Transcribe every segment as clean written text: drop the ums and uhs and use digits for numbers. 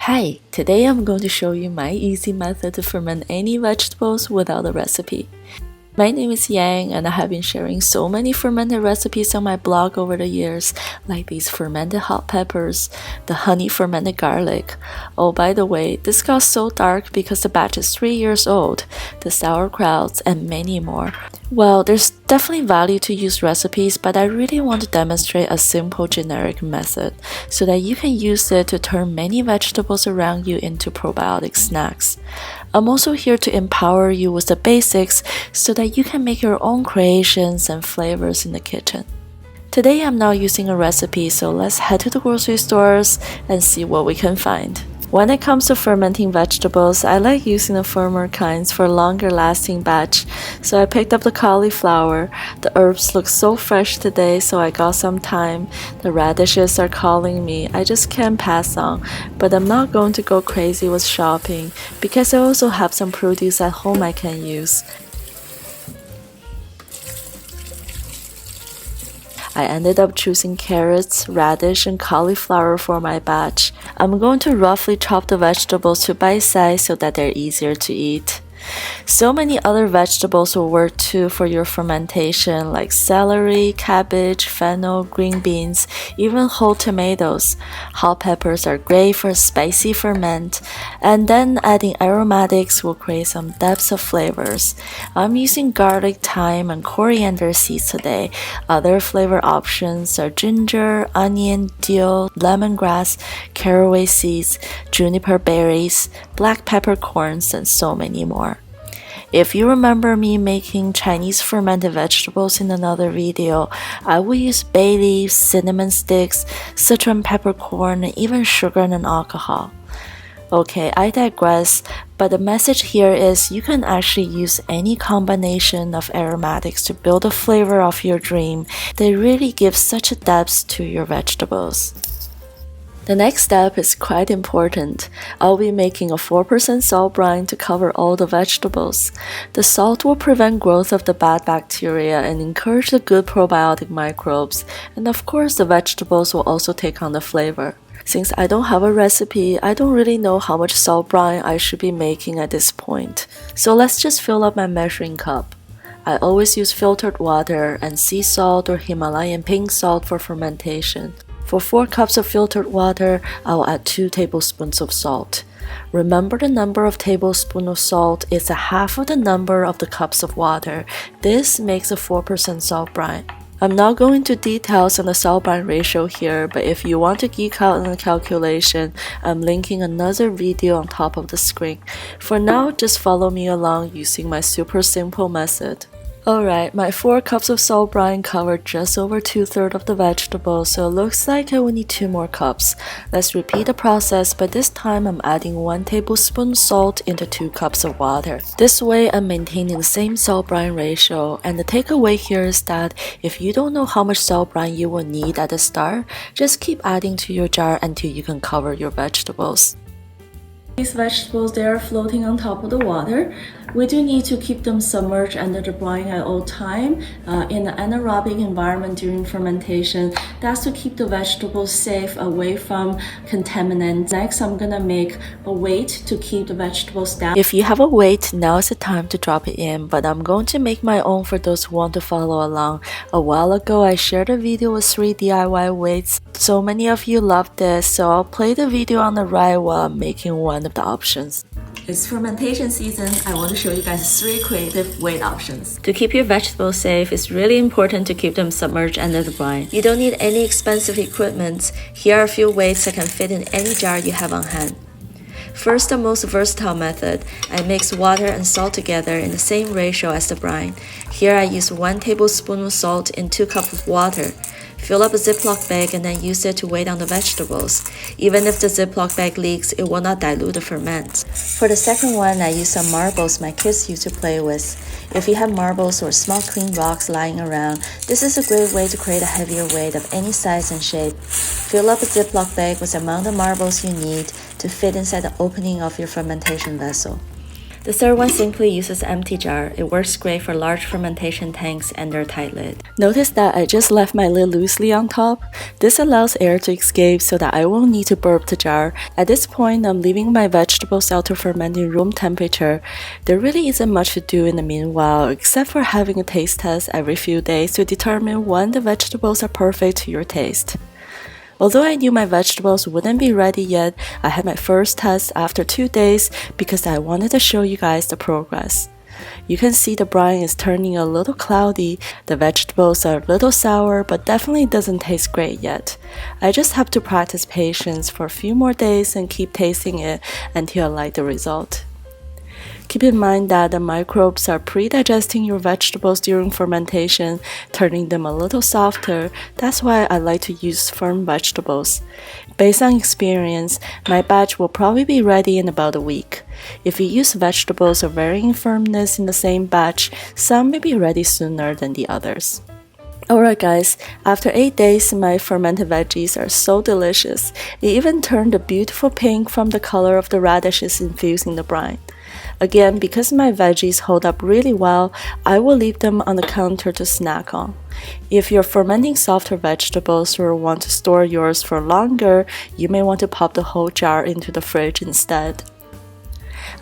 Hi, today I'm going to show you my easy method to ferment any vegetables without a recipe. My name is Yang and I have been sharing so many fermented recipes on my blog over the years, like these fermented hot peppers, the honey fermented garlic. Oh, by the way, this got so dark because the batch is 3 years old, the sauerkrauts, and many more. Well, there's definitely value to use recipes, but I really want to demonstrate a simple generic method so that you can use it to turn many vegetables around you into probiotic snacks. I'm also here to empower you with the basics so that you can make your own creations and flavors in the kitchen. Today I'm not using a recipe, so let's head to the grocery stores and see what we can find. When it comes to fermenting vegetables, I like using the firmer kinds for longer lasting batch, so I picked up the cauliflower. The herbs look so fresh today, so I got some time. The radishes are calling me, I just can't pass on, but I'm not going to go crazy with shopping because I also have some produce at home I can use. I ended up choosing carrots, radish, and cauliflower for my batch. I'm going to roughly chop the vegetables to bite size so that they're easier to eat. So many other vegetables will work too for your fermentation, like celery, cabbage, fennel, green beans, even whole tomatoes. Hot peppers are great for spicy ferment, and then adding aromatics will create some depths of flavors. I'm using garlic, thyme, and coriander seeds today. Other flavor options are ginger, onion, dill, lemongrass, caraway seeds, juniper berries, black peppercorns, and so many more. If you remember me making Chinese fermented vegetables in another video, I will use bay leaves, cinnamon sticks, citron peppercorn, and even sugar and alcohol. Okay, I digress, but the message here is you can actually use any combination of aromatics to build a flavor of your dream. They really give such a depth to your vegetables. The next step is quite important. I'll be making a 4% salt brine to cover all the vegetables. The salt will prevent growth of the bad bacteria and encourage the good probiotic microbes, and of course the vegetables will also take on the flavor. Since I don't have a recipe, I don't really know how much salt brine I should be making at this point. So let's just fill up my measuring cup. I always use filtered water and sea salt or Himalayan pink salt for fermentation. For 4 cups of filtered water, I will add 2 tablespoons of salt. Remember, the number of tablespoons of salt is a half of the number of the cups of water. This makes a 4% salt brine. I'm not going into details on the salt brine ratio here, but if you want to geek out on the calculation, I'm linking another video on top of the screen. For now, just follow me along using my super simple method. Alright, my 4 cups of salt brine covered just over 2/3 of the vegetables, so it looks like I will need 2 more cups. Let's repeat the process, but this time I'm adding 1 tablespoon salt into 2 cups of water. This way I'm maintaining the same salt brine ratio, and the takeaway here is that if you don't know how much salt brine you will need at the start, just keep adding to your jar until you can cover your vegetables. These vegetables, they are floating on top of the water. We do need to keep them submerged under the brine at all time in an anaerobic environment during fermentation. That's to keep the vegetables safe away from contaminants. Next, I'm gonna make a weight to keep the vegetables down. If you have a weight, now is the time to drop it in, but I'm going to make my own for those who want to follow along. A while ago, I shared a video with 3 DIY weights. So many of you loved this, so I'll play the video on the right while I'm making one of the options. It's fermentation season. I want to show you guys 3 creative weight options. To keep your vegetables safe, it's really important to keep them submerged under the brine. You don't need any expensive equipment. Here are a few weights that can fit in any jar you have on hand. First, the most versatile method. I mix water and salt together in the same ratio as the brine. Here I use 1 tablespoon of salt in 2 cups of water. Fill up a Ziploc bag and then use it to weigh down the vegetables. Even if the Ziploc bag leaks, it will not dilute the ferment. For the second one, I use some marbles my kids used to play with. If you have marbles or small clean rocks lying around, this is a great way to create a heavier weight of any size and shape. Fill up a Ziploc bag with the amount of marbles you need to fit inside the opening of your fermentation vessel. The third one simply uses empty jar. It works great for large fermentation tanks and their tight lid. Notice that I just left my lid loosely on top. This allows air to escape so that I won't need to burp the jar. At this point, I'm leaving my vegetables out to ferment in room temperature. There really isn't much to do in the meanwhile except for having a taste test every few days to determine when the vegetables are perfect to your taste. Although I knew my vegetables wouldn't be ready yet, I had my first test after 2 days because I wanted to show you guys the progress. You can see the brine is turning a little cloudy, the vegetables are a little sour but definitely doesn't taste great yet. I just have to practice patience for a few more days and keep tasting it until I like the result. Keep in mind that the microbes are pre-digesting your vegetables during fermentation, turning them a little softer. That's why I like to use firm vegetables. Based on experience, my batch will probably be ready in about a week. If you use vegetables of varying firmness in the same batch, some may be ready sooner than the others. Alright guys, after 8 days, my fermented veggies are so delicious. It even turned a beautiful pink from the color of the radishes infused in the brine. Again, because my veggies hold up really well, I will leave them on the counter to snack on. If you're fermenting softer vegetables or want to store yours for longer, you may want to pop the whole jar into the fridge instead.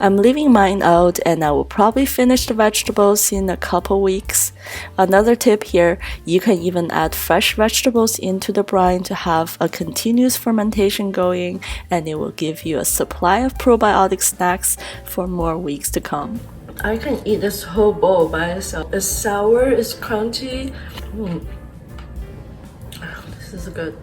I'm leaving mine out and I will probably finish the vegetables in a couple weeks. Another tip here, you can even add fresh vegetables into the brine to have a continuous fermentation going, and it will give you a supply of probiotic snacks for more weeks to come. I can eat this whole bowl by itself. It's sour, it's crunchy. This is good.